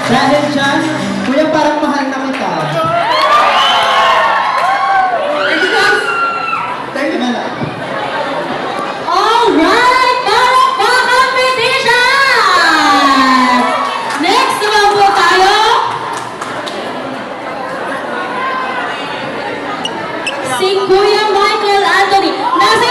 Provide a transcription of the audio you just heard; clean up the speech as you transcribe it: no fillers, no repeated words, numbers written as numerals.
Dahil dyan, kuya, parang mahal na kita. Thank you, man. Alright, para pa competition! Next naman po tayo. Si Kuya Michael Anthony. Nasa